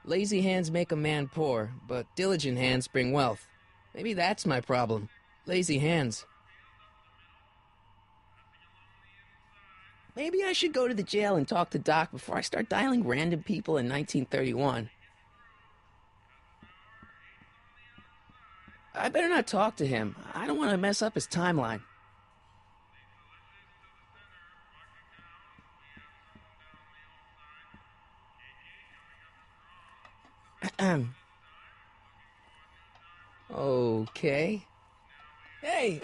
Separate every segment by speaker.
Speaker 1: Lazy hands make a man poor, but diligent hands bring wealth. Maybe that's my problem. Lazy hands. Maybe I should go to the jail and talk to Doc before I start dialing random people in 1931. I better not talk to him. I don't want to mess up his timeline. Okay. Hey,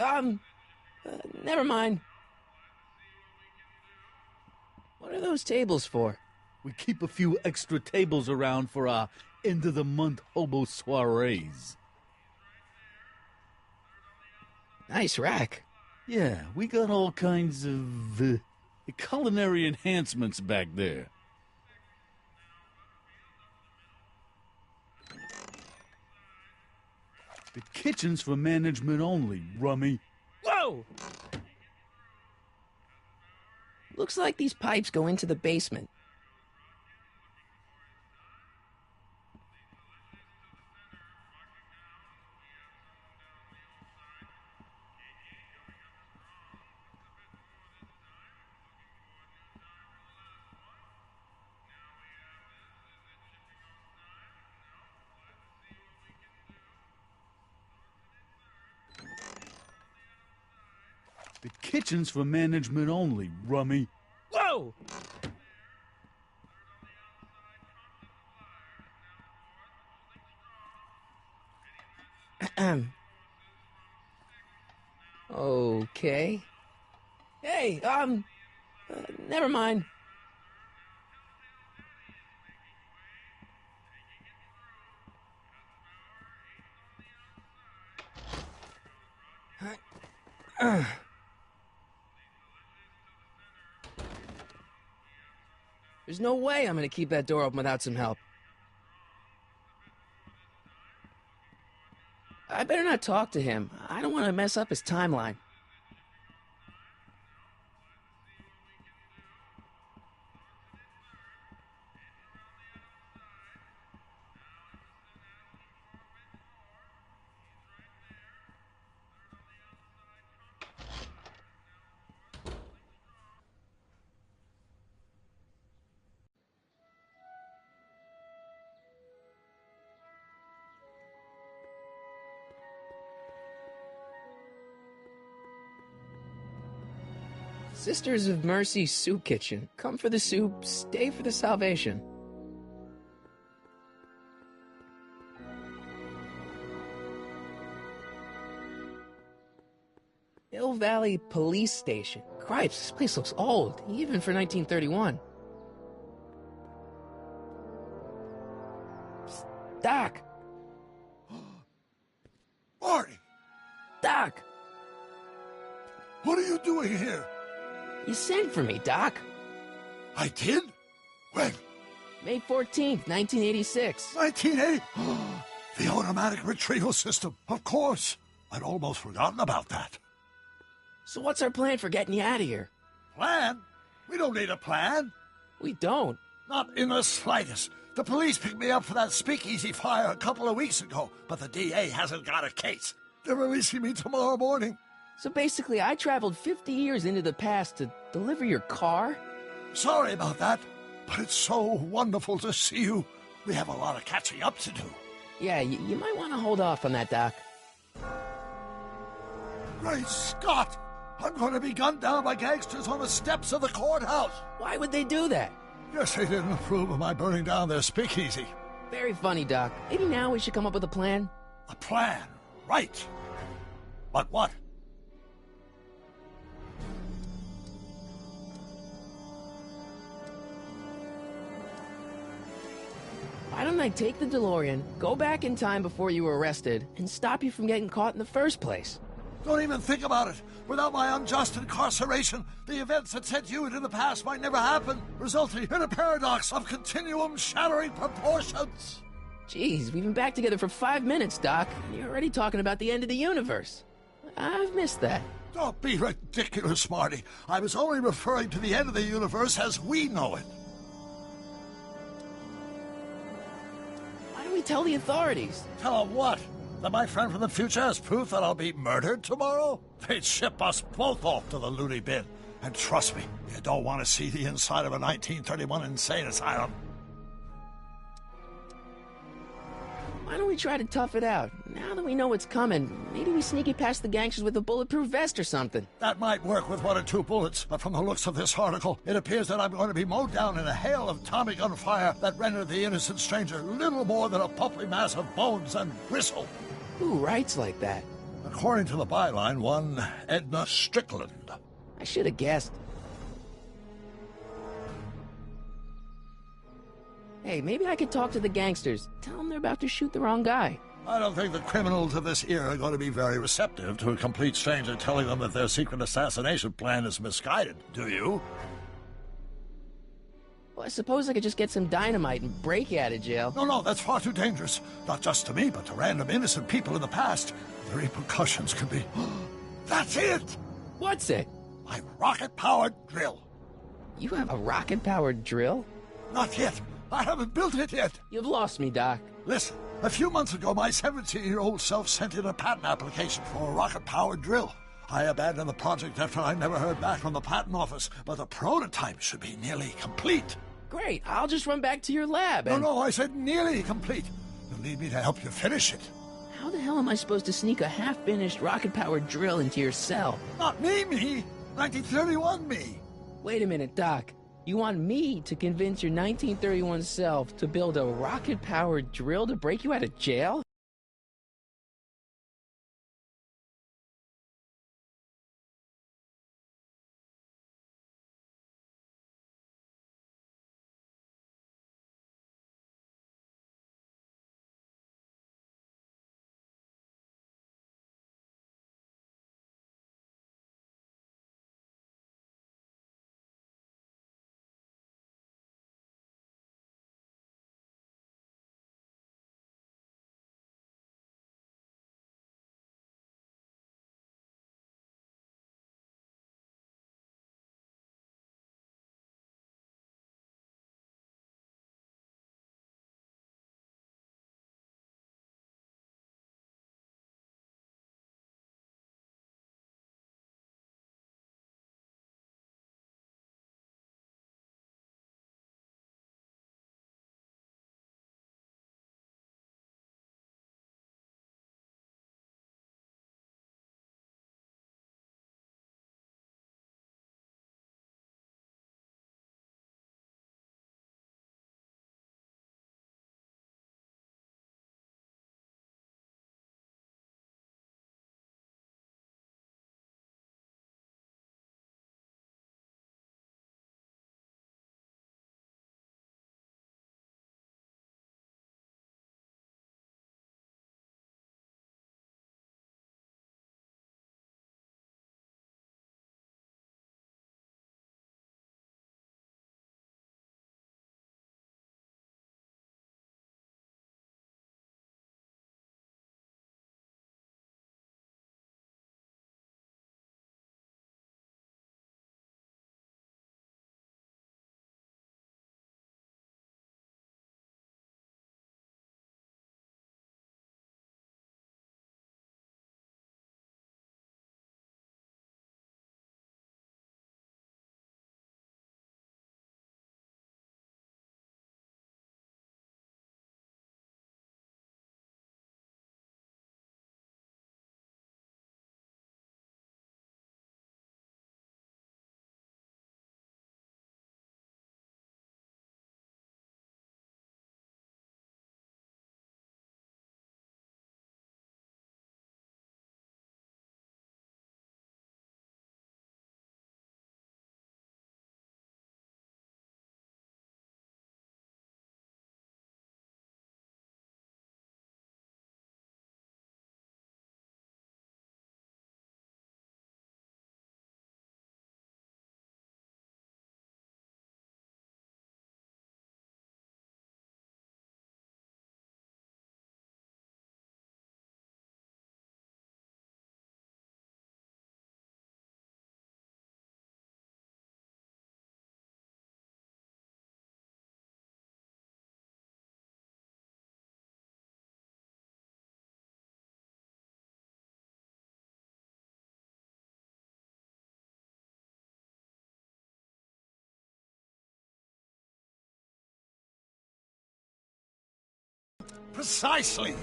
Speaker 1: never mind. What are those tables for?
Speaker 2: We keep a few extra tables around for our end-of-the-month hobo soirees.
Speaker 1: Nice rack.
Speaker 2: Yeah, we got all kinds of culinary enhancements back there. The kitchen's for management only, rummy.
Speaker 1: Whoa! Looks like these pipes go into the basement.
Speaker 2: The kitchen's for management only, rummy.
Speaker 1: Whoa! Okay. Hey, never mind. There's no way I'm gonna keep that door open without some help. I better not talk to him. I don't want to mess up his timeline. Sisters of Mercy Soup Kitchen. Come for the soup, stay for the salvation. Hill Valley Police Station. Cripes, this place looks old, even for 1931. Psst, Doc!
Speaker 3: Marty!
Speaker 1: Doc!
Speaker 3: What are you doing here?
Speaker 1: You sent for me, Doc.
Speaker 3: I did? When?
Speaker 1: May 14th, 1986.
Speaker 3: 1980? The automatic retrieval system. Of course. I'd almost forgotten about that.
Speaker 1: So what's our plan for getting you out of here?
Speaker 3: Plan? We don't need a plan.
Speaker 1: We don't.
Speaker 3: Not in the slightest. The police picked me up for that speakeasy fire a couple of weeks ago, but the DA hasn't got a case. They're releasing me tomorrow morning.
Speaker 1: So basically, I traveled 50 years into the past to deliver your car?
Speaker 3: Sorry about that, but it's so wonderful to see you. We have a lot of catching up to do.
Speaker 1: Yeah, you might want to hold off on that, Doc.
Speaker 3: Great Scott! I'm going to be gunned down by gangsters on the steps of the courthouse.
Speaker 1: Why would they do that?
Speaker 3: Guess they didn't approve of my burning down their speakeasy.
Speaker 1: Very funny, Doc. Maybe now we should come up with a plan?
Speaker 3: A plan, right. But what?
Speaker 1: Why don't I take the DeLorean, go back in time before you were arrested, and stop you from getting caught in the first place?
Speaker 3: Don't even think about it. Without my unjust incarceration, the events that sent you into the past might never happen, resulting in a paradox of continuum shattering proportions.
Speaker 1: Jeez, we've been back together for 5 minutes, Doc, and you're already talking about the end of the universe. I've missed that.
Speaker 3: Don't be ridiculous, Smarty. I was only referring to the end of the universe as we know it.
Speaker 1: Why don't we tell the authorities?
Speaker 3: Tell them what? That my friend from the future has proof that I'll be murdered tomorrow? They'd ship us both off to the loony bin. And trust me, you don't want to see the inside of a 1931 insane asylum.
Speaker 1: Why don't we try to tough it out? Now that we know what's coming, maybe we sneak it past the gangsters with a bulletproof vest or something.
Speaker 3: That might work with 1 or 2 bullets, but from the looks of this article, it appears that I'm going to be mowed down in a hail of Tommy gun fire that rendered the innocent stranger little more than a pulpy mass of bones and gristle.
Speaker 1: Who writes like that?
Speaker 3: According to the byline, one Edna Strickland.
Speaker 1: I should have guessed. Hey, maybe I could talk to the gangsters. Tell them they're about to shoot the wrong guy.
Speaker 3: I don't think the criminals of this era are going to be very receptive to a complete stranger telling them that their secret assassination plan is misguided, do you?
Speaker 1: Well, I suppose I could just get some dynamite and break you out of jail.
Speaker 3: No, that's far too dangerous. Not just to me, but to random innocent people in the past. The repercussions could be... That's it!
Speaker 1: What's it?
Speaker 3: My rocket-powered drill.
Speaker 1: You have a rocket-powered drill?
Speaker 3: Not yet. I haven't built it yet.
Speaker 1: You've lost me, Doc.
Speaker 3: Listen, a few months ago, my 17-year-old self sent in a patent application for a rocket-powered drill. I abandoned the project after I never heard back from the patent office, but the prototype should be nearly complete.
Speaker 1: Great, I'll just run back to your lab and...
Speaker 3: No, I said nearly complete. You'll need me to help you finish it.
Speaker 1: How the hell am I supposed to sneak a half-finished rocket-powered drill into your cell?
Speaker 3: Not me. 1931 me.
Speaker 1: Wait a minute, Doc. You want me to convince your 1931 self to build a rocket-powered drill to break you out of jail?
Speaker 3: Precisely.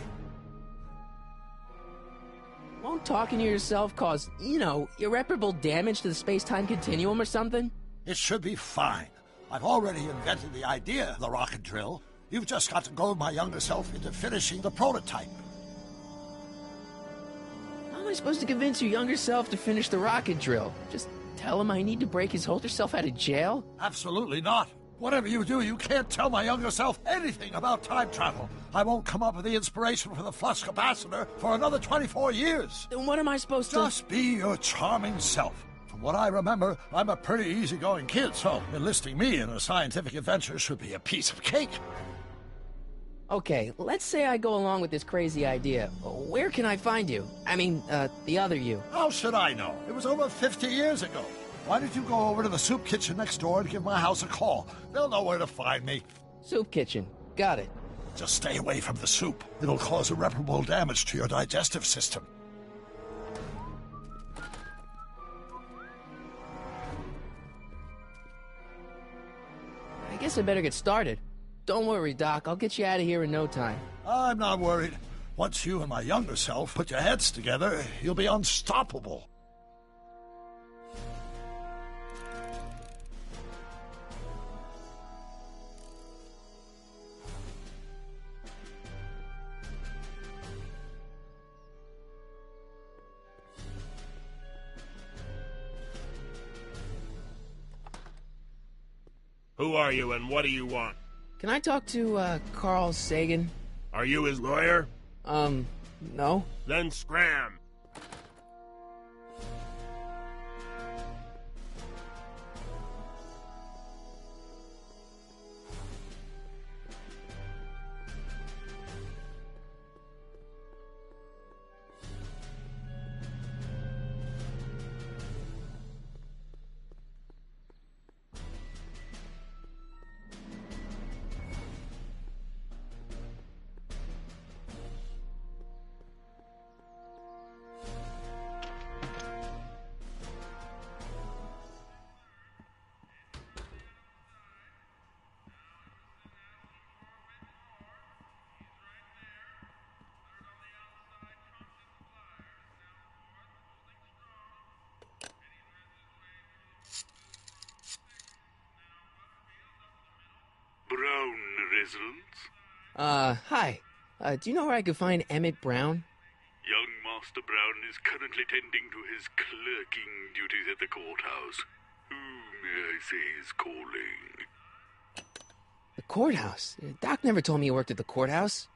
Speaker 1: Won't talking to yourself cause, irreparable damage to the space-time continuum or something?
Speaker 3: It should be fine. I've already invented the idea of the rocket drill. You've just got to goad my younger self into finishing the prototype.
Speaker 1: How am I supposed to convince your younger self to finish the rocket drill? Just tell him I need to break his older self out of jail?
Speaker 3: Absolutely not. Whatever you do, you can't tell my younger self anything about time travel. I won't come up with the inspiration for the flux capacitor for another 24 years.
Speaker 1: Then what am I supposed to...
Speaker 3: Just be your charming self. From what I remember, I'm a pretty easygoing kid, so enlisting me in a scientific adventure should be a piece of cake.
Speaker 1: Okay, let's say I go along with this crazy idea. Where can I find you? I mean, the other you.
Speaker 3: How should I know? It was over 50 years ago. Why don't you go over to the soup kitchen next door and give my house a call? They'll know where to find me.
Speaker 1: Soup kitchen. Got it.
Speaker 3: Just stay away from the soup. It'll cause irreparable damage to your digestive system.
Speaker 1: I guess I better get started. Don't worry, Doc. I'll get you out of here in no time.
Speaker 3: I'm not worried. Once you and my younger self put your heads together, you'll be unstoppable.
Speaker 4: Who are you and what do you want?
Speaker 1: Can I talk to, Carl Sagan?
Speaker 4: Are you his lawyer?
Speaker 1: No.
Speaker 4: Then scram!
Speaker 5: Brown residence?
Speaker 1: Hi. Do you know where I could find Emmett Brown?
Speaker 5: Young Master Brown is currently tending to his clerking duties at the courthouse. Who, may I say, is calling?
Speaker 1: The courthouse? Doc never told me he worked at the courthouse.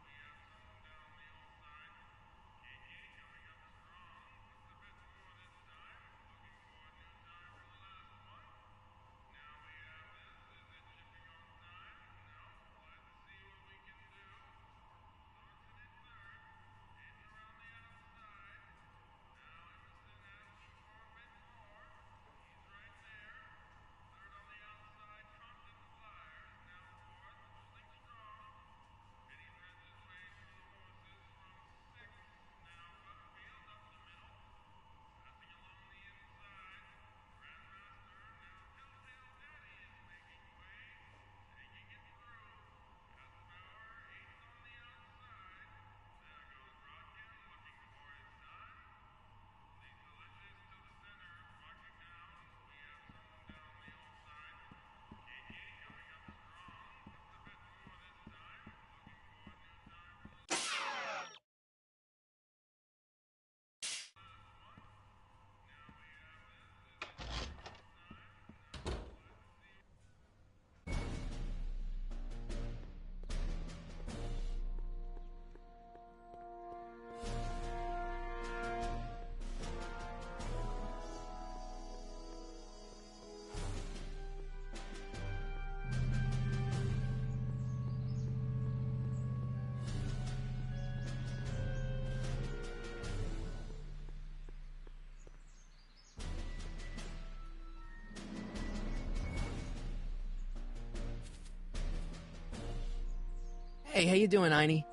Speaker 1: Hey, how you doing, Einie?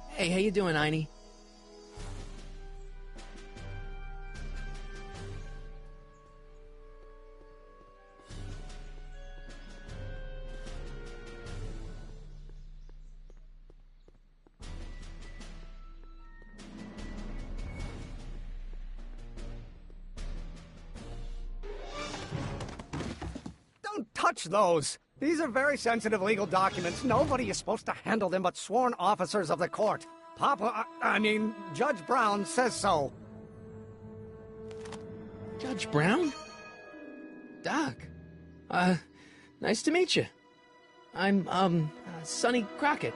Speaker 1: Hey, how you doing, Einie?
Speaker 6: touch those. These are very sensitive legal documents. Nobody is supposed to handle them but sworn officers of the court. Judge Brown says so.
Speaker 1: Judge Brown? Doc. Nice to meet you. I'm, Sonny Crockett.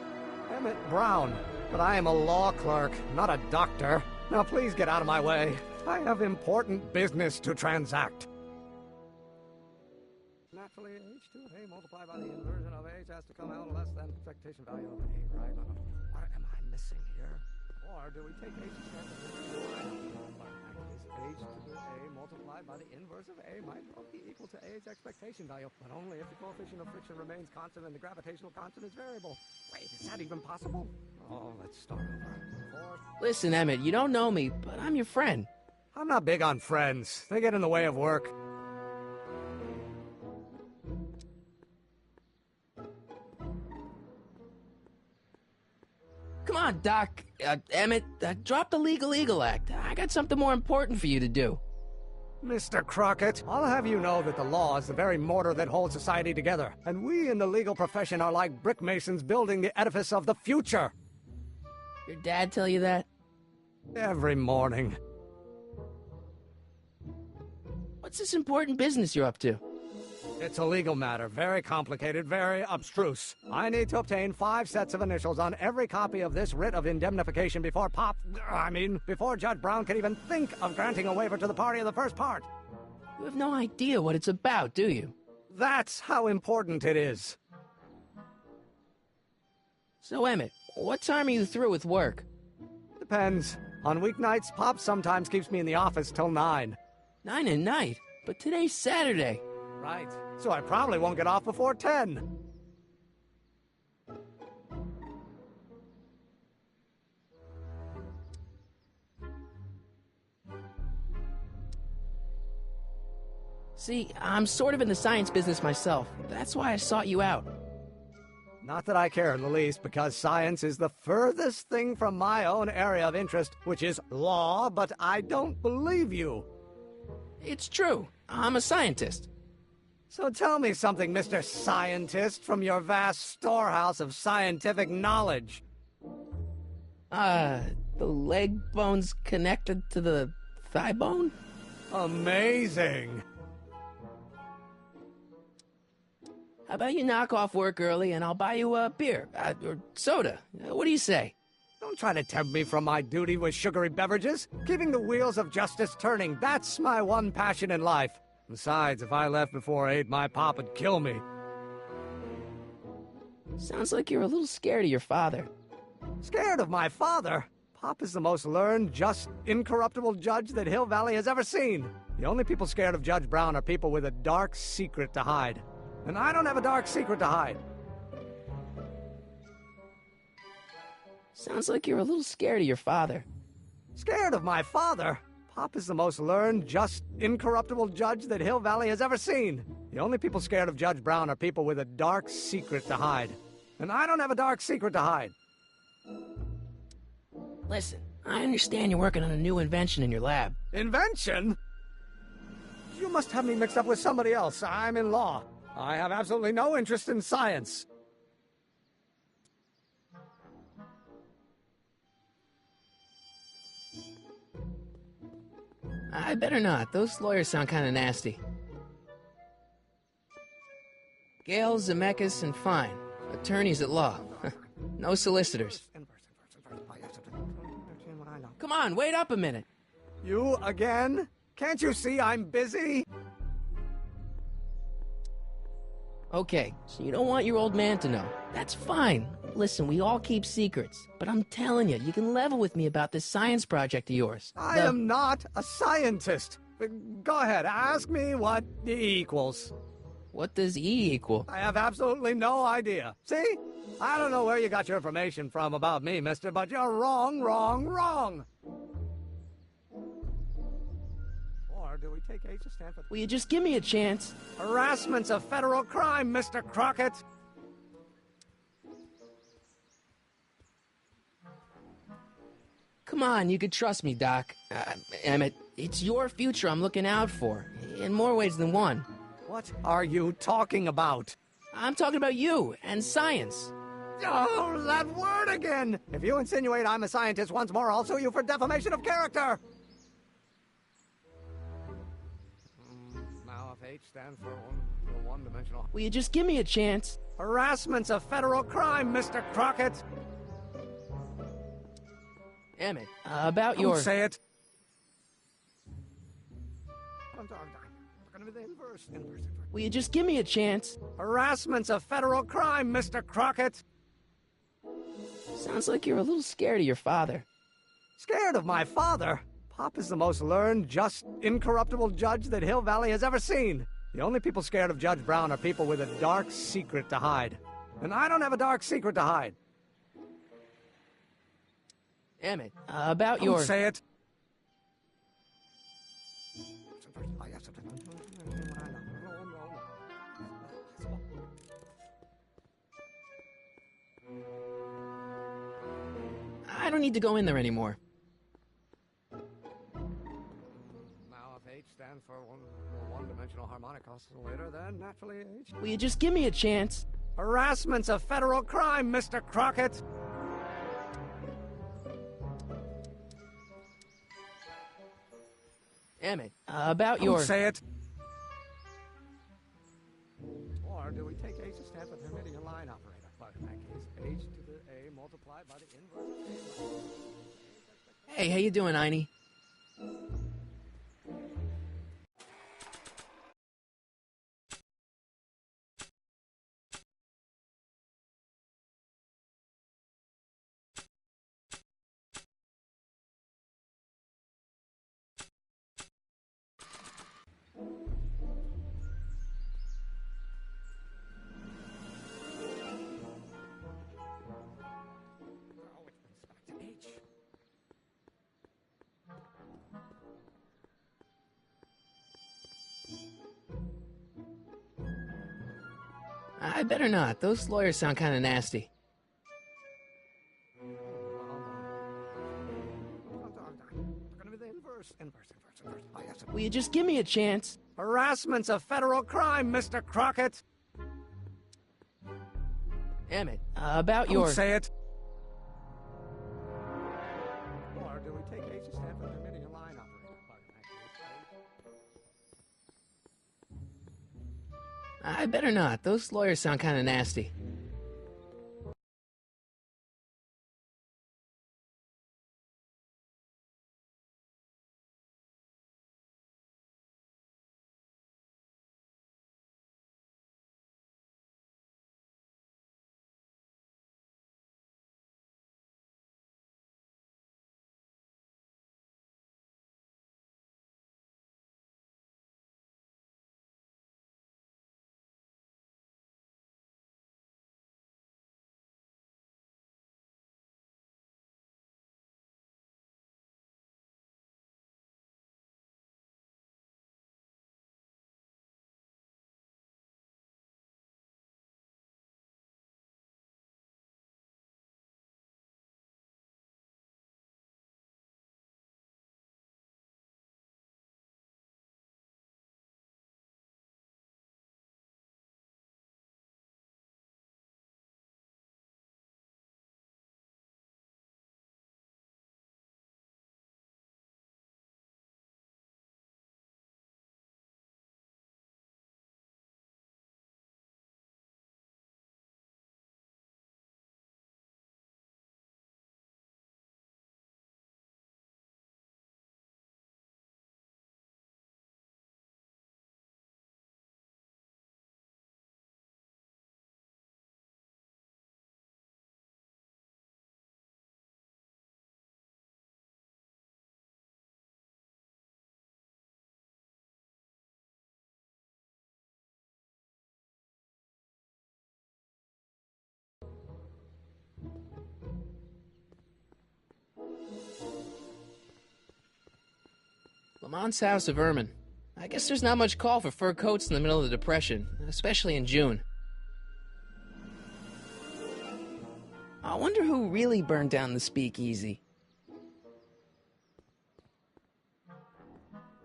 Speaker 6: Emmett Brown. But I am a law clerk, not a doctor. Now please get out of my way. I have important business to transact. Naturally, h2 of a multiplied by the inversion of h has to come out less than expectation value of a, right? What am I missing here? Or do we take h h to the a multiplied by the inverse of a might well be equal to a's expectation value, but only if the coefficient of friction remains constant and the gravitational constant is variable. Wait, is that even possible? Oh, let's start over.
Speaker 1: Listen, Emmett, you don't know me, but I'm your friend.
Speaker 6: I'm not big on friends. They get in the way of work.
Speaker 1: Come on, Doc. Emmett, drop the Legal Eagle Act. I got something more important for you to do.
Speaker 6: Mr. Crockett, I'll have you know that the law is the very mortar that holds society together, and we in the legal profession are like brick masons building the edifice of the future.
Speaker 1: Your dad tell you that?
Speaker 6: Every morning.
Speaker 1: What's this important business you're up to?
Speaker 6: It's a legal matter, very complicated, very abstruse. I need to obtain 5 sets of initials on every copy of this writ of indemnification before before Judge Brown can even think of granting a waiver to the party of the first part.
Speaker 1: You have no idea what it's about, do you?
Speaker 6: That's how important it is.
Speaker 1: So, Emmett, what time are you through with work?
Speaker 6: Depends. On weeknights, Pop sometimes keeps me in the office till 9.
Speaker 1: 9 at night? But today's Saturday.
Speaker 6: Right. So I probably won't get off before 10.
Speaker 1: See, I'm sort of in the science business myself. That's why I sought you out.
Speaker 6: Not that I care in the least, because science is the furthest thing from my own area of interest, which is law, but I don't believe you.
Speaker 1: It's true. I'm a scientist.
Speaker 6: So tell me something, Mr. Scientist, from your vast storehouse of scientific knowledge.
Speaker 1: The leg bone's connected to the thigh bone?
Speaker 6: Amazing.
Speaker 1: How about you knock off work early and I'll buy you a beer, or soda. What do you say?
Speaker 6: Don't try to tempt me from my duty with sugary beverages. Keeping the wheels of justice turning, that's my one passion in life. Besides, if I left before 8, my pop would kill me.
Speaker 1: Sounds like you're a little scared of your father.
Speaker 6: Scared of my father? Pop is the most learned, just, incorruptible judge that Hill Valley has ever seen. The only people scared of Judge Brown are people with a dark secret to hide. And I don't have a dark secret to hide.
Speaker 1: Sounds like you're a little scared of your father.
Speaker 6: Scared of my father? Pop is the most learned, just, incorruptible judge that Hill Valley has ever seen. The only people scared of Judge Brown are people with a dark secret to hide. And I don't have a dark secret to hide.
Speaker 1: Listen, I understand you're working on a new invention in your lab.
Speaker 6: Invention? You must have me mixed up with somebody else. I'm in law. I have absolutely no interest in science.
Speaker 1: I better not. Those lawyers sound kind of nasty. Gale, Zemeckis, and Fine. Attorneys at law. No solicitors. Come on, wait up a minute.
Speaker 6: You again? Can't you see I'm busy?
Speaker 1: Okay, so you don't want your old man to know. That's fine. Listen, we all keep secrets. But I'm telling you, you can level with me about this science project of yours.
Speaker 6: I am not a scientist. Go ahead, ask me what E equals.
Speaker 1: What does E equal?
Speaker 6: I have absolutely no idea. See? I don't know where you got your information from about me, mister, but you're wrong, wrong, wrong. Or do we take H to stand for...
Speaker 1: Will you just give me a chance?
Speaker 6: Harassment's a federal crime, Mr. Crockett.
Speaker 1: Come on, you could trust me, Doc. Emmett, it's your future I'm looking out for, in more ways than one.
Speaker 6: What are you talking about?
Speaker 1: I'm talking about you and science.
Speaker 6: Oh, that word again! If you insinuate I'm a scientist once more, I'll sue you for defamation of character! Now, if H stands for one-dimensional...
Speaker 1: Will you just give me a chance?
Speaker 6: Harassment's a federal crime, Mr. Crockett!
Speaker 1: Emmett, about your...
Speaker 6: Don't say it! I'm sorry. We're gonna be the inverse.
Speaker 1: Will you just give me a chance?
Speaker 6: Harassment's a federal crime, Mr. Crockett!
Speaker 1: Sounds like you're a little scared of your father.
Speaker 6: Scared of my father? Pop is the most learned, just, incorruptible judge that Hill Valley has ever seen. The only people scared of Judge Brown are people with a dark secret to hide. And I don't have a dark secret to hide.
Speaker 1: Emmett, about your...
Speaker 6: Don't say it!
Speaker 1: I don't need to go in there anymore.
Speaker 6: Now, if H stands for one-dimensional harmonic oscillator, then naturally H...
Speaker 1: Will you just give me a chance?
Speaker 6: Harassment's a federal crime, Mr. Crockett!
Speaker 1: Emmett, about your...
Speaker 6: Don't say it! Or do we take H's step with Hermitian line operator? But in that case, H to the A multiplied by the inverse.
Speaker 1: Hey, how you doing, Einie? I better not. Those lawyers sound kind of nasty. Will you just give me a chance?
Speaker 6: Harassment's a federal crime, Mr. Crockett!
Speaker 1: Emmett, about your...
Speaker 6: Don't say it! Or do we take H's step with Hermitian line operator? But in that case,
Speaker 1: I better not. Those lawyers sound kind of nasty. Lamont's House of Ermine. I guess there's not much call for fur coats in the middle of the Depression, especially in June. I wonder who really burned down the speakeasy.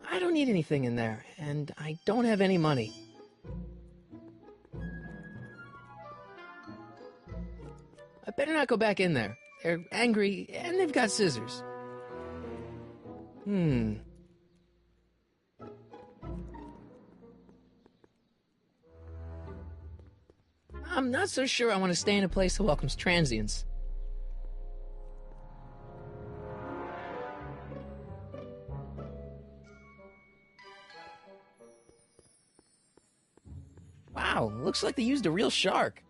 Speaker 1: I don't need anything in there, and I don't have any money. I better not go back in there. They're angry, and they've got scissors. I'm not so sure I want to stay in a place that welcomes transients. Wow, looks like they used a real shark.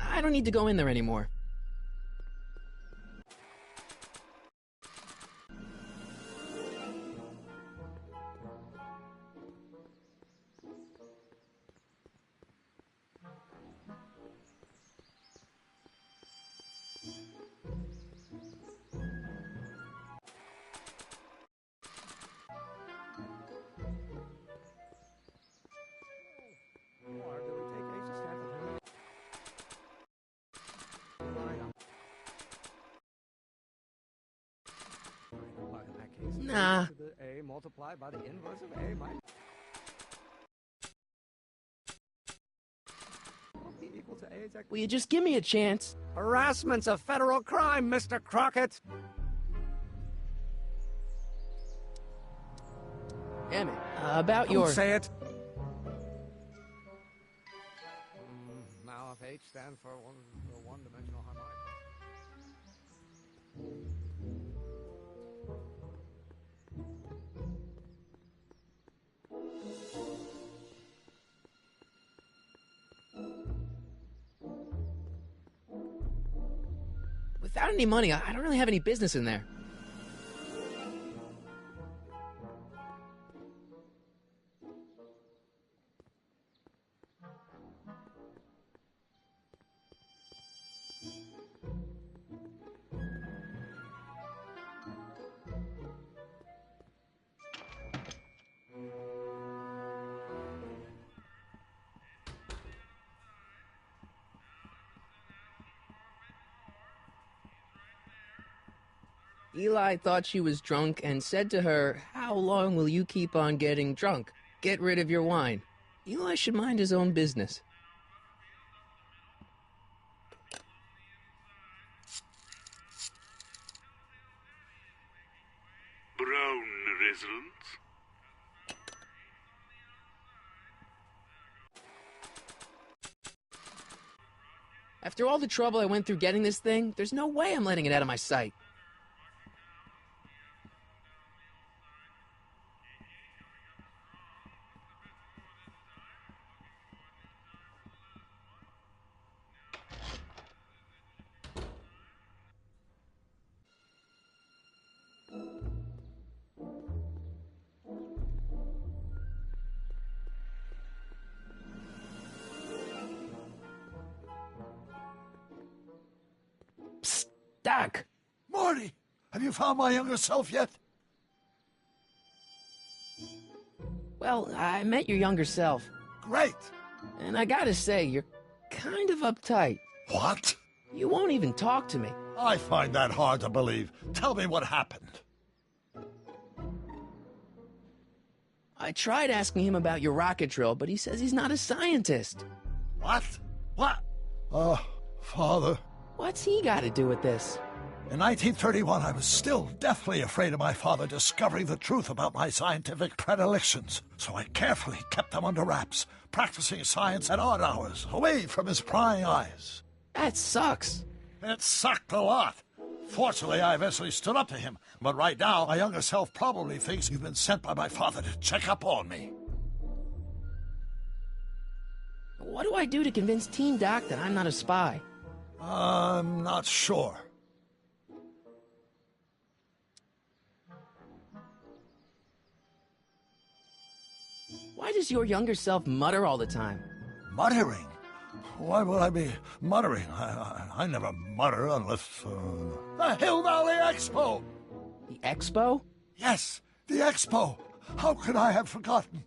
Speaker 1: I don't need to go in there anymore. Nah.
Speaker 6: A multiplied by the inverse of A minus be equal to A is
Speaker 1: Will you just give me a chance?
Speaker 6: Harassment's a federal crime, Mr. Crockett.
Speaker 1: Damn it. About
Speaker 6: Don't
Speaker 1: your...
Speaker 6: say it. Now if H stands for one-dimensional harmonic.
Speaker 1: Without any money, I don't really have any business in there. Eli thought she was drunk and said to her, "How long will you keep on getting drunk? Get rid of your wine." Eli should mind his own business.
Speaker 5: Brown residents.
Speaker 1: After all the trouble I went through getting this thing, there's no way I'm letting it out of my sight. Doc!
Speaker 3: Morty, have you found my younger self yet?
Speaker 1: Well, I met your younger self,
Speaker 3: Great.
Speaker 1: and I gotta say, you're kind of uptight.
Speaker 3: What?
Speaker 1: You won't even talk to me.
Speaker 3: I find that hard to believe. Tell me what happened.
Speaker 1: I tried asking him about your rocket drill, but he says he's not a scientist.
Speaker 3: What? What? Father.
Speaker 1: What's he got to do with this?
Speaker 3: In 1931, I was still deathly afraid of my father discovering the truth about my scientific predilections, so I carefully kept them under wraps, practicing science at odd hours, away from his prying eyes.
Speaker 1: That sucks.
Speaker 3: It sucked a lot. Fortunately, I eventually stood up to him, but right now, my younger self probably thinks you've been sent by my father to check up on me.
Speaker 1: What do I do to convince Teen Doc that I'm not a spy?
Speaker 3: I'm not sure.
Speaker 1: Why does your younger self mutter all the time?
Speaker 3: Muttering? Why would I be muttering? I never mutter unless... The Hill Valley Expo!
Speaker 1: The expo?
Speaker 3: Yes, the Expo! How could I have forgotten?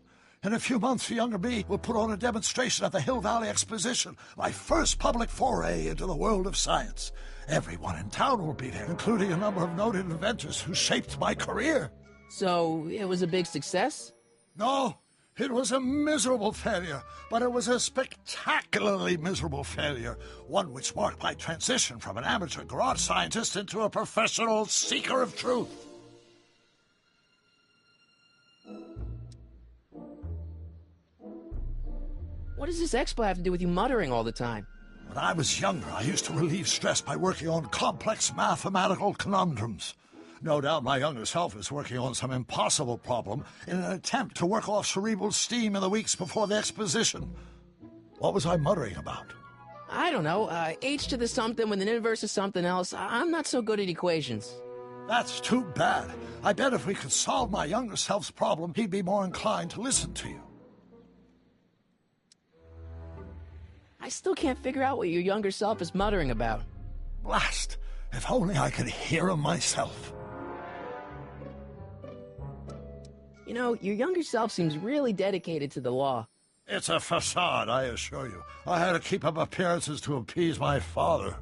Speaker 3: In a few months, the younger me will put on a demonstration at the Hill Valley Exposition, my first public foray into the world of science. Everyone in town will be there, including a number of noted inventors who shaped my career.
Speaker 1: So, it was a big success?
Speaker 3: No, it was a miserable failure, but it was a spectacularly miserable failure, one which marked my transition from an amateur garage scientist into a professional seeker of truth.
Speaker 1: What does this expo have to do with you muttering all the time?
Speaker 3: When I was younger, I used to relieve stress by working on complex mathematical conundrums. No doubt my younger self is working on some impossible problem in an attempt to work off cerebral steam in the weeks before the exposition. What was I muttering about?
Speaker 1: I don't know, h to the something with an inverse of something else. I'm not so good at equations.
Speaker 3: That's too bad. I bet if we could solve my younger self's problem, he'd be more inclined to listen to you.
Speaker 1: I still can't figure out what your younger self is muttering about.
Speaker 3: Blast! If only I could hear him myself.
Speaker 1: You know, your younger self seems really dedicated to the law.
Speaker 3: It's a facade, I assure you. I had to keep up appearances to appease my father.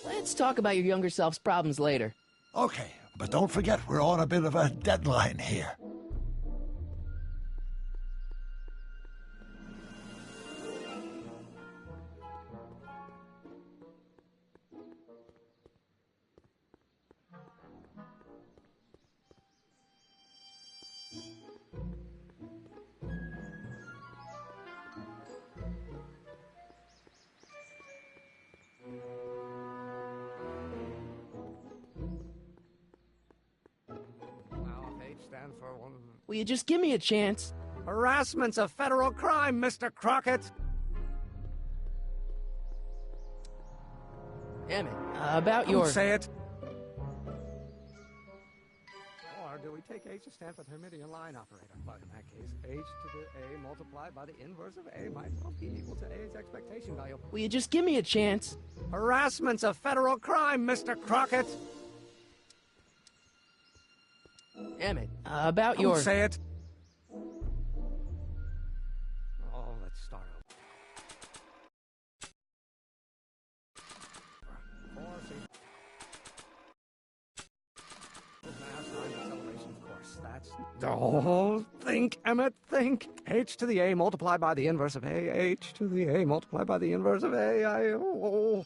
Speaker 1: Let's talk about your younger self's problems later.
Speaker 3: Okay, but don't forget we're on a bit of a deadline here.
Speaker 1: Will you just give me a chance?
Speaker 6: Harassment's a federal crime, Mr. Crockett.
Speaker 1: Damn it. About your...
Speaker 6: Don't say it. Or do we take H to stand for the Hermitian line operator? But in that case, H to the A multiplied by the inverse of A might well be equal to A's expectation value.
Speaker 1: Will you just give me a chance?
Speaker 6: Harassment's a federal crime, Mr. Crockett.
Speaker 1: Damn it. About your...
Speaker 6: Don't say it. Oh, let's start over. Oh, think, Emmett, think. H to the A multiplied by the inverse of A. H to the A multiplied by the inverse of A. Oh.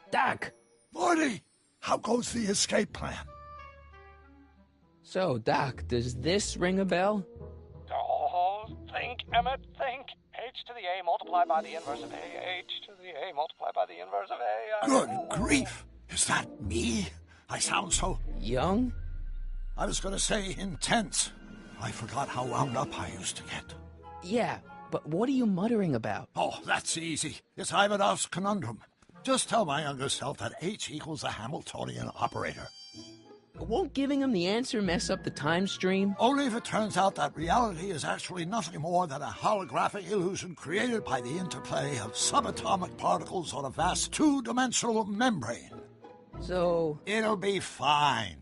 Speaker 1: Doc!
Speaker 3: Morty! How goes the escape plan?
Speaker 1: So, Doc, does this ring a bell?
Speaker 6: Oh, think, Emmett, think. H to the A multiplied by the inverse of A. H to the A multiplied by the inverse of A.
Speaker 3: Good grief! Is that me? I sound so...
Speaker 1: Young?
Speaker 3: I was going to say intense. I forgot how wound up I used to get.
Speaker 1: Yeah, but what are you muttering about?
Speaker 3: Oh, that's easy. It's Ivanov's conundrum. Just tell my younger self that H equals a Hamiltonian operator.
Speaker 1: Won't giving him the answer mess up the time stream?
Speaker 3: Only if it turns out that reality is actually nothing more than a holographic illusion created by the interplay of subatomic particles on a vast two-dimensional membrane.
Speaker 1: So...
Speaker 3: It'll be fine.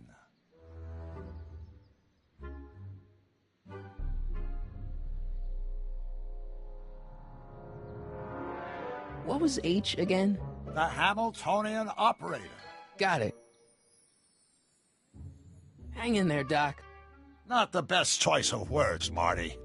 Speaker 1: What was H again?
Speaker 3: The Hamiltonian operator.
Speaker 1: Got it. Hang in there, Doc.
Speaker 3: Not the best choice of words, Marty.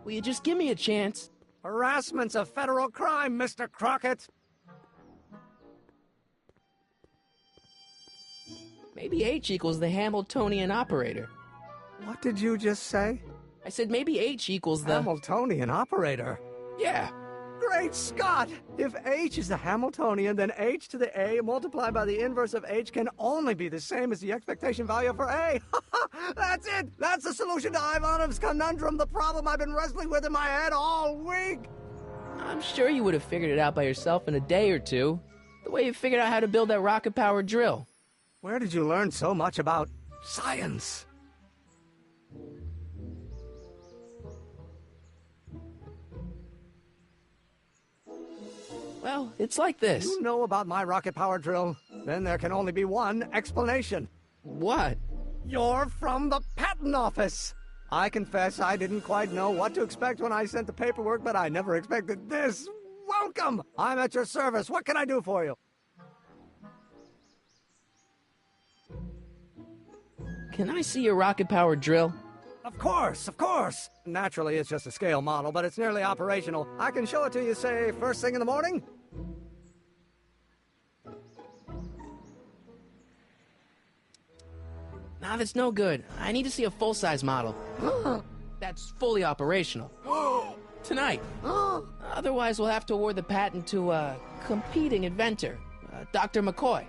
Speaker 1: Will you just give me a chance?
Speaker 6: Harassment's a federal crime, Mr. Crockett.
Speaker 1: Maybe H equals the Hamiltonian operator.
Speaker 6: What did you just say?
Speaker 1: I said maybe H equals the...
Speaker 6: Hamiltonian operator.
Speaker 1: Yeah.
Speaker 6: Great Scott! If H is the Hamiltonian, then H to the A multiplied by the inverse of H can only be the same as the expectation value for A. That's it! That's the solution to Ivanov's conundrum, the problem I've been wrestling with in my head all week!
Speaker 1: I'm sure you would have figured it out by yourself in a day or two. The way you figured out how to build that rocket-powered drill.
Speaker 6: Where did you learn so much about science?
Speaker 1: Well, it's like this.
Speaker 6: You know about my rocket power drill? Then there can only be one explanation.
Speaker 1: What?
Speaker 6: You're from the patent office! I confess I didn't quite know what to expect when I sent the paperwork, but I never expected this. Welcome! I'm at your service. What can I do for you?
Speaker 1: Can I see your rocket-powered drill?
Speaker 6: Of course, of course! Naturally, it's just a scale model, but it's nearly operational. I can show it to you, say, first thing in the morning?
Speaker 1: Nah, that's no good. I need to see a full-size model. That's fully operational. Tonight. Otherwise, we'll have to award the patent to a competing inventor, Dr. McCoy.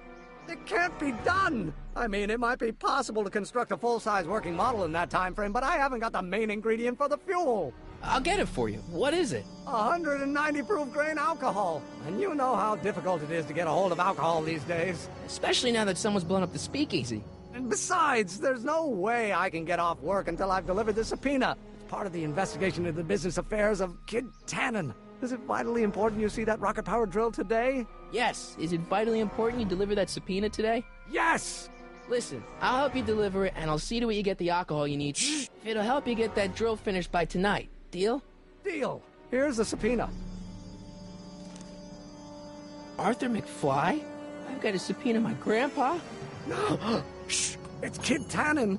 Speaker 6: It can't be done! I mean, it might be possible to construct a full-size working model in that time frame, but I haven't got the main ingredient for the fuel.
Speaker 1: I'll get it for you. What is it?
Speaker 6: 190 proof grain alcohol. And you know how difficult it is to get a hold of alcohol these days.
Speaker 1: Especially now that someone's blown up the speakeasy.
Speaker 6: And besides, there's no way I can get off work until I've delivered the subpoena. It's part of the investigation into the business affairs of Kid Tannen. Is it vitally important you see that rocket-powered drill today?
Speaker 1: Yes. Is it vitally important you deliver that subpoena today?
Speaker 6: Yes!
Speaker 1: Listen, I'll help you deliver it, and I'll see to it you get the alcohol you need. It'll help you get that drill finished by tonight. Deal?
Speaker 6: Deal. Here's the subpoena.
Speaker 1: Arthur McFly? I've got to subpoena my grandpa?
Speaker 6: No! Shh! It's Kid Tannen!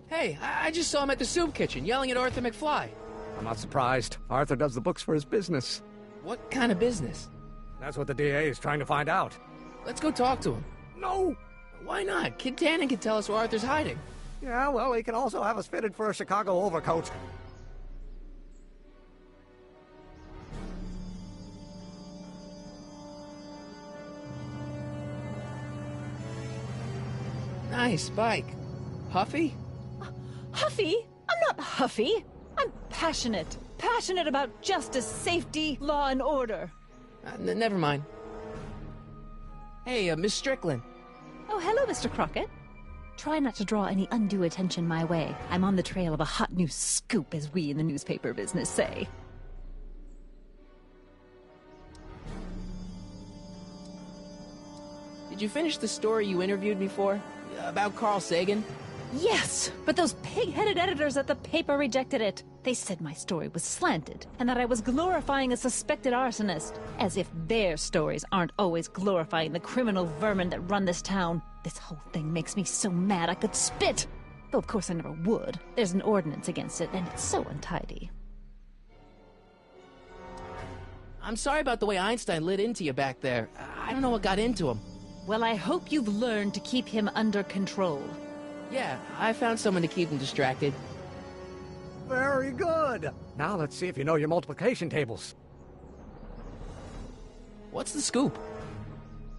Speaker 1: Hey, I just saw him at the soup kitchen, yelling at Arthur McFly.
Speaker 6: I'm not surprised. Arthur does the books for his business.
Speaker 1: What kind of business?
Speaker 6: That's what the DA is trying to find out.
Speaker 1: Let's go talk to him.
Speaker 6: No!
Speaker 1: Why not? Kid Tannen can tell us where Arthur's hiding.
Speaker 6: Yeah, well, he can also have us fitted for a Chicago overcoat.
Speaker 1: Nice bike. Huffy?
Speaker 7: Huffy? I'm not huffy. I'm passionate. Passionate about justice, safety, law, and order.
Speaker 1: Never mind. Hey, Miss Strickland.
Speaker 7: Oh, hello, Mr. Crockett. Try not to draw any undue attention my way. I'm on the trail of a hot new scoop, as we in the newspaper business say.
Speaker 1: Did you finish the story you interviewed me for? About Carl Sagan?
Speaker 7: Yes, but those pig-headed editors at the paper rejected it. They said my story was slanted, and that I was glorifying a suspected arsonist. As if their stories aren't always glorifying the criminal vermin that run this town. This whole thing makes me so mad I could spit. Though of course I never would. There's an ordinance against it, and it's so untidy.
Speaker 1: I'm sorry about the way Einstein lit into you back there. I don't know what got into him.
Speaker 7: Well, I hope you've learned to keep him under control.
Speaker 1: Yeah, I found someone to keep him distracted.
Speaker 6: Very good. Now let's see if you know your multiplication tables.
Speaker 1: What's the scoop?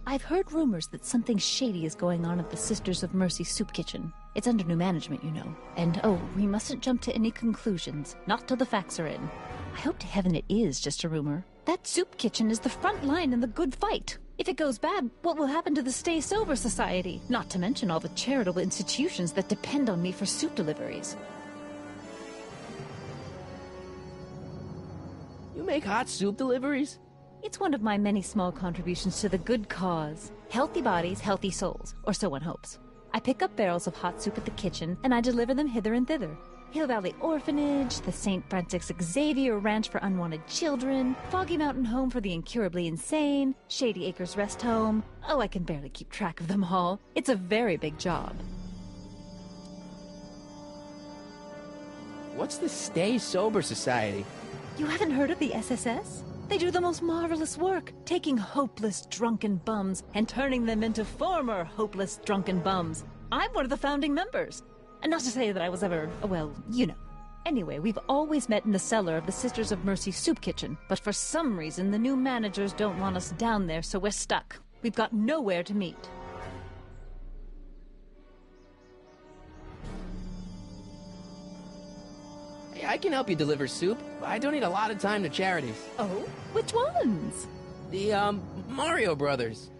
Speaker 7: I've heard rumors that something shady is going on at the Sisters of Mercy soup kitchen. It's under new management, you know. And oh, we mustn't jump to any conclusions. Not till the facts are in. I hope to heaven it is just a rumor. That soup kitchen is the front line in the good fight. If it goes bad, what will happen to the Stay Sober Society? Not to mention all the charitable institutions that depend on me for soup deliveries.
Speaker 1: You make hot soup deliveries?
Speaker 7: It's one of my many small contributions to the good cause. Healthy bodies, healthy souls, or so one hopes. I pick up barrels of hot soup at the kitchen, and I deliver them hither and thither. Hill Valley Orphanage, the St. Francis Xavier Ranch for Unwanted Children, Foggy Mountain Home for the Incurably Insane, Shady Acres Rest Home. Oh, I can barely keep track of them all. It's a very big job.
Speaker 1: What's the Stay Sober Society?
Speaker 7: You haven't heard of the SSS? They do the most marvelous work, taking hopeless drunken bums and turning them into former hopeless drunken bums. I'm one of the founding members. And not to say that I was ever, well, you know. Anyway, we've always met in the cellar of the Sisters of Mercy soup kitchen, but for some reason the new managers don't want us down there, so we're stuck. We've got nowhere to meet.
Speaker 1: Hey, I can help you deliver soup. I donate a lot of time to charities.
Speaker 7: Oh? Which ones?
Speaker 1: The, Mario Brothers.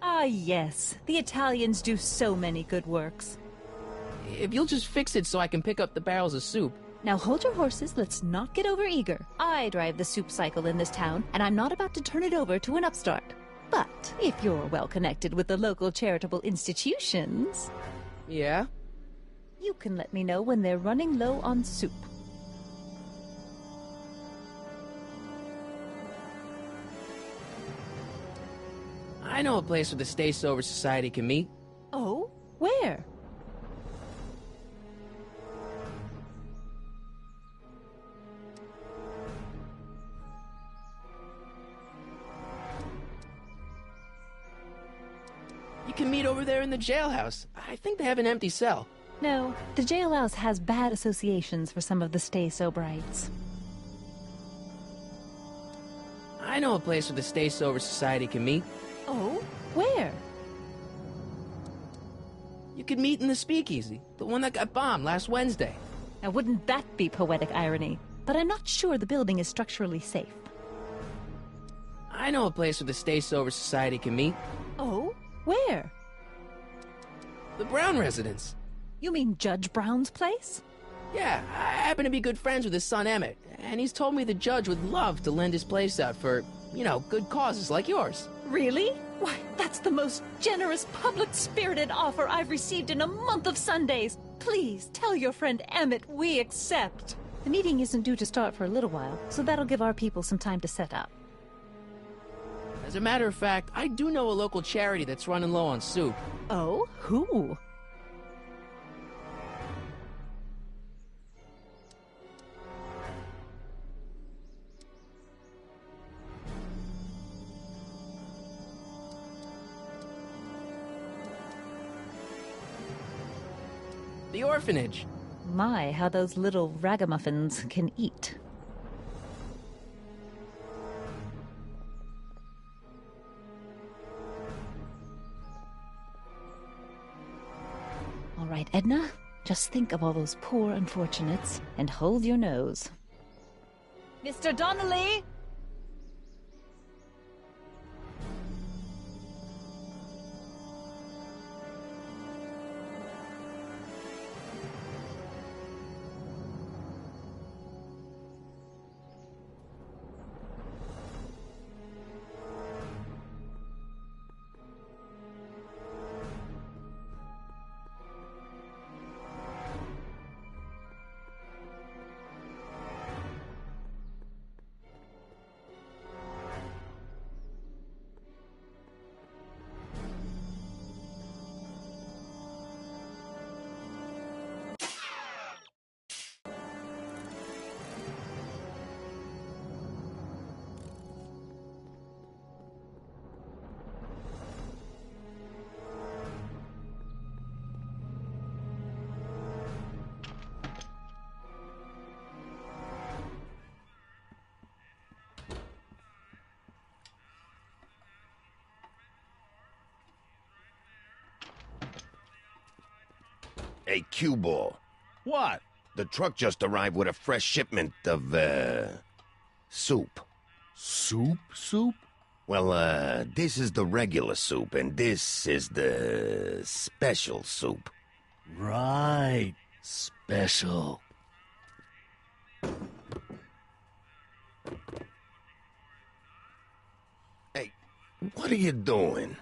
Speaker 7: Ah, yes. The Italians do so many good works.
Speaker 1: If you'll just fix it so I can pick up the barrels of soup.
Speaker 7: Now hold your horses, let's not get overeager. I drive the soup cycle in this town, and I'm not about to turn it over to an upstart. But if you're well connected with the local charitable institutions...
Speaker 1: Yeah?
Speaker 7: You can let me know when they're running low on soup.
Speaker 1: I know a place where the Stay Sober Society can meet.
Speaker 7: Oh? Where?
Speaker 1: You can meet over there in the jailhouse. I think they have an empty cell.
Speaker 7: No, the jailhouse has bad associations for some of the Stay Soberites.
Speaker 1: I know a place where the Stay Sober Society can meet.
Speaker 7: Oh? Where?
Speaker 1: You could meet in the Speakeasy, the one that got bombed last Wednesday.
Speaker 7: Now wouldn't that be poetic irony? But I'm not sure the building is structurally safe.
Speaker 1: I know a place where the Stay Sober Society can meet.
Speaker 7: Oh? Where?
Speaker 1: The Brown residence.
Speaker 7: You mean Judge Brown's place?
Speaker 1: Yeah, I happen to be good friends with his son Emmett, and he's told me the judge would love to lend his place out for, you know, good causes like yours.
Speaker 7: Really? Why, that's the most generous, public-spirited offer I've received in a month of Sundays. Please, tell your friend Emmett we accept. The meeting isn't due to start for a little while, so that'll give our people some time to set up.
Speaker 1: As a matter of fact, I do know a local charity that's running low on soup.
Speaker 7: Oh? Who?
Speaker 1: The orphanage.
Speaker 7: My, how those little ragamuffins can eat. All right, Edna, just think of all those poor unfortunates and hold your nose. Mr. Donnelly!
Speaker 8: Hey, cue ball.
Speaker 2: What?
Speaker 8: The truck just arrived with a fresh shipment of, soup.
Speaker 2: Soup?
Speaker 8: Well, this is the regular soup, and this is the special soup.
Speaker 2: Right. Special.
Speaker 8: Hey, what are you doing?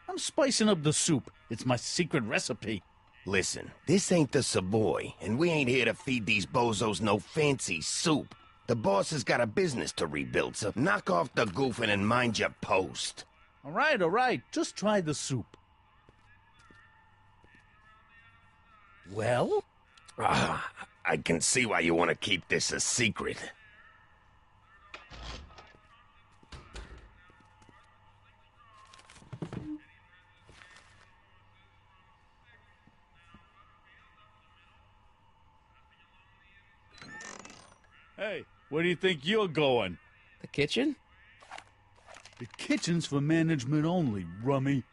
Speaker 2: I'm spicing up the soup. It's my secret recipe.
Speaker 8: Listen, this ain't the Savoy, and we ain't here to feed these bozos no fancy soup. The boss has got a business to rebuild, so knock off the goofing and mind your post.
Speaker 2: All right. Just try the soup. Well?
Speaker 8: I can see why you want to keep this a secret.
Speaker 2: Hey, where do you think you're going?
Speaker 1: The kitchen?
Speaker 2: The kitchen's for management only, rummy.